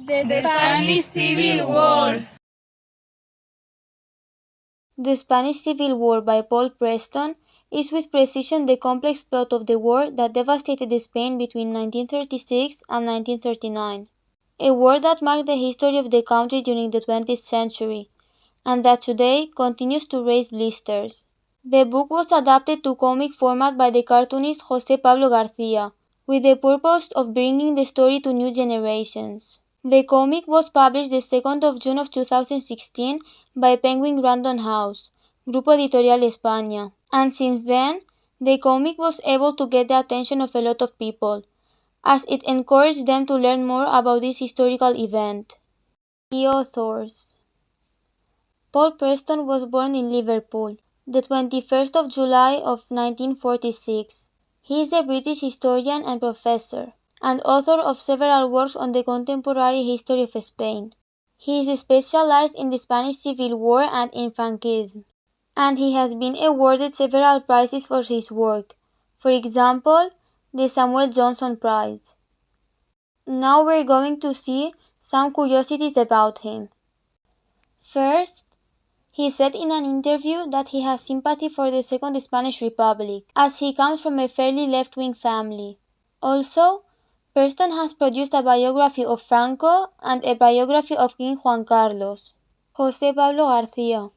The Spanish Civil War. The Spanish Civil War by Paul Preston is with precision the complex plot of the war that devastated Spain between 1936 and 1939, a war that marked the history of the country during the 20th century, and that today continues to raise blisters. The book was adapted to comic format by the cartoonist José Pablo García, with the purpose of bringing the story to new generations. The comic was published the 2nd of June of 2016 by Penguin Random House, Grupo Editorial España, and since then, the comic was able to get the attention of a lot of people, as it encouraged them to learn more about this historical event. The authors. Paul Preston was born in Liverpool, the 21st of July of 1946. He is a British historian and professor, and author of several works on the contemporary history of Spain. He is specialized in the Spanish Civil War and in Franquism, and he has been awarded several prizes for his work, for example, the Samuel Johnson Prize. Now we're going to see some curiosities about him. First, he said in an interview that he has sympathy for the Second Spanish Republic, as he comes from a fairly left-wing family. Also, Preston has produced a biography of Franco and a biography of King Juan Carlos. José Pablo García.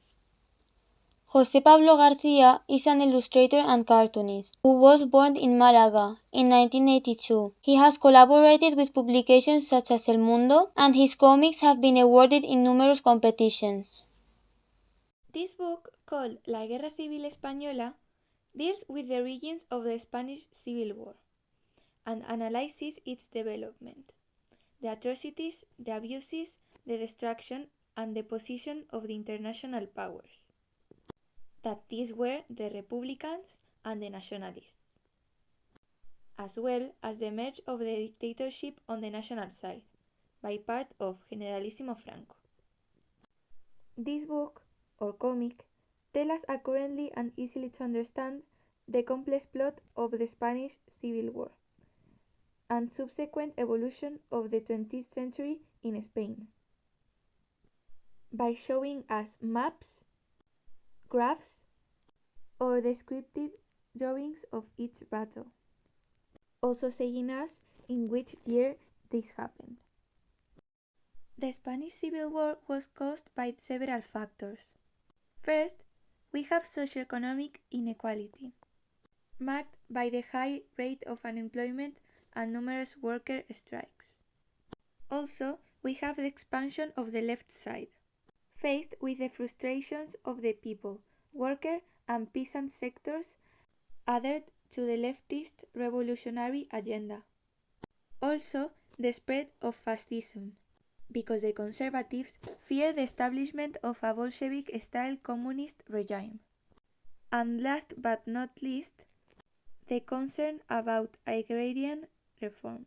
José Pablo García is an illustrator and cartoonist who was born in Málaga in 1982. He has collaborated with publications such as El Mundo, and his comics have been awarded in numerous competitions. This book, called La Guerra Civil Española, deals with the origins of the Spanish Civil War and analyzes its development, the atrocities, the abuses, the destruction, and the position of the international powers. That these were the Republicans and the Nationalists, as well as the merge of the dictatorship on the national side, by part of Generalissimo Franco. This book, or comic, tells us accurately and easily to understand the complex plot of the Spanish Civil War and subsequent evolution of the 20th century in Spain, by showing us maps, graphs, or descriptive drawings of each battle, also saying us in which year this happened. The Spanish Civil War was caused by several factors. First, we have socioeconomic inequality, marked by the high rate of unemployment and numerous worker strikes. Also, we have the expansion of the left side, faced with the frustrations of the people, worker and peasant sectors added to the leftist revolutionary agenda. Also, the spread of fascism, because the conservatives fear the establishment of a Bolshevik-style communist regime. And last but not least, the concern about agrarian reform,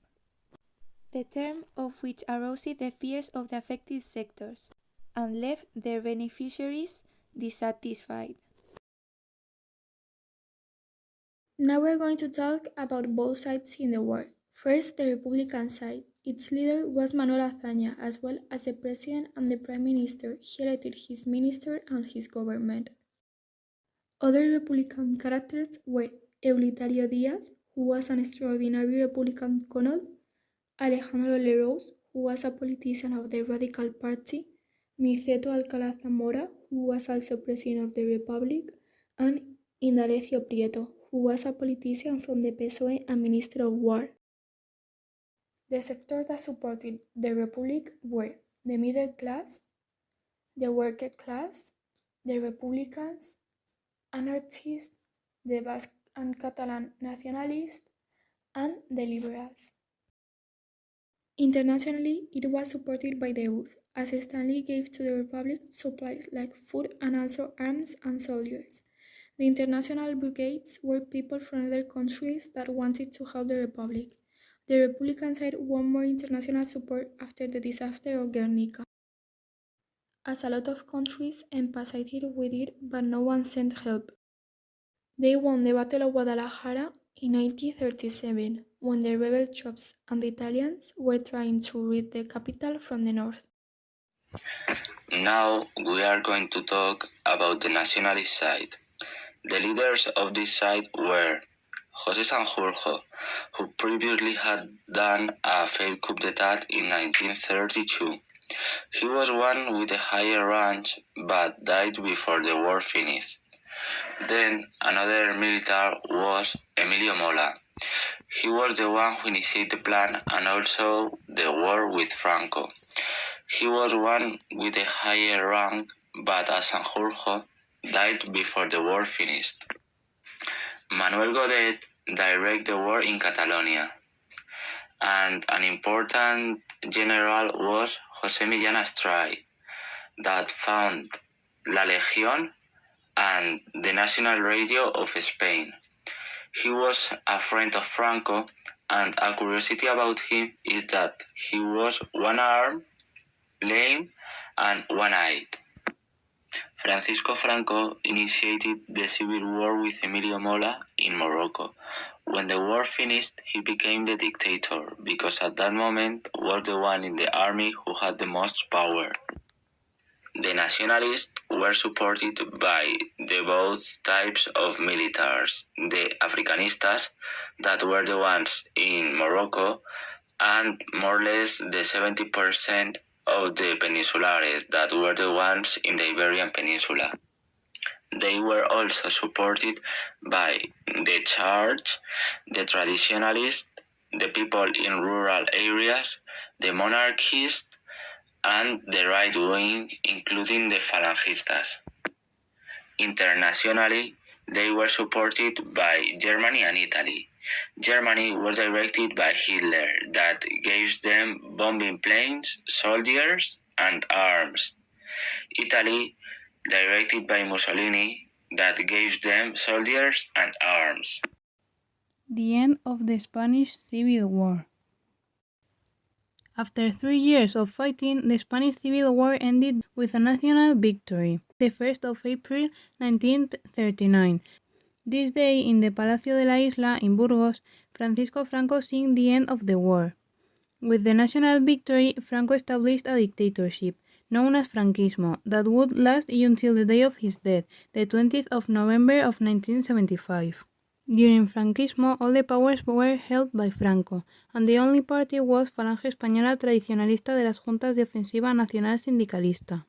the term of which aroused the fears of the affected sectors and left their beneficiaries dissatisfied. Now we're going to talk about both sides in the war. First, the Republican side. Its leader was Manuel Azaña, as well as the president and the prime minister. He elected his minister and his government. Other Republican characters were Eulitario Díaz, who was an extraordinary Republican colonel, Alejandro Lerroux, who was a politician of the Radical Party, Niceto Alcalá Zamora, who was also president of the Republic, and Indalecio Prieto, who was a politician from the PSOE and Minister of War. The sectors that supported the Republic were the middle class, the worker class, the Republicans, anarchists, the Basque and Catalan nationalists, and the liberals. Internationally, it was supported by the youth, as Stanley gave to the Republic supplies like food and also arms and soldiers. The international brigades were people from other countries that wanted to help the Republic. The Republican side won more international support after the disaster of Guernica, as a lot of countries empathized with it, but no one sent help. They won the Battle of Guadalajara In 1937, when the rebel troops and the Italians were trying to rid the capital from the north. Now we are going to talk about the nationalist side. The leaders of this side were José Sanjurjo, who previously had done a failed coup d'état in 1932. He was one with a higher rank, but died before the war finished. Then another military was Emilio Mola. He was the one who initiated the plan and also the war with Franco. He was one with a higher rank, but as Sanjurjo died before the war finished. Manuel Godet directed the war in Catalonia, and an important general was José Millán Astray, that founded La Legión and the National Radio of Spain. He was a friend of Franco, and a curiosity about him is that he was one-armed, lame, and one-eyed. Francisco Franco initiated the civil war with Emilio Mola in Morocco. When the war finished, he became the dictator, because at that moment was the one in the army who had the most power. The nationalists were supported by the both types of militaries, the Africanistas, that were the ones in Morocco, and more or less the 70% of the Peninsulares, that were the ones in the Iberian Peninsula. They were also supported by the Church, the Traditionalists, the people in rural areas, the monarchists, and the right wing, including the Falangistas. Internationally, they were supported by Germany and Italy. Germany was directed by Hitler, that gave them bombing planes, soldiers, and arms. Italy, directed by Mussolini, that gave them soldiers and arms. The end of the Spanish Civil War. After 3 years of fighting, the Spanish Civil War ended with a national victory, the 1st of April 1939. This day, in the Palacio de la Isla in Burgos, Francisco Franco signed the end of the war. With the national victory, Franco established a dictatorship, known as Franquismo, that would last until the day of his death, the 20th of November of 1975. During Franquismo, all the powers were held by Franco, and the only party was Falange Española Tradicionalista de las Juntas de Ofensiva Nacional Sindicalista.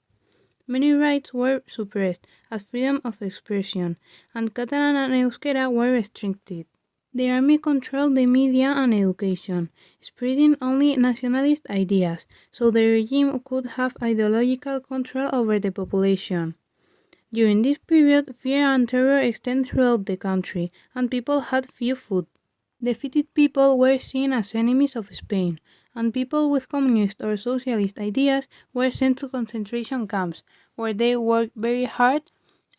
Many rights were suppressed, as freedom of expression, and Catalan and Euskera were restricted. The army controlled the media and education, spreading only nationalist ideas, so the regime could have ideological control over the population. During this period, fear and terror extended throughout the country, and people had few food. Defeated people were seen as enemies of Spain, and people with communist or socialist ideas were sent to concentration camps, where they worked very hard,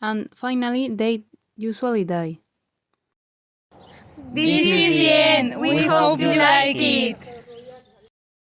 and finally they usually die. This is the end. We hope you like it.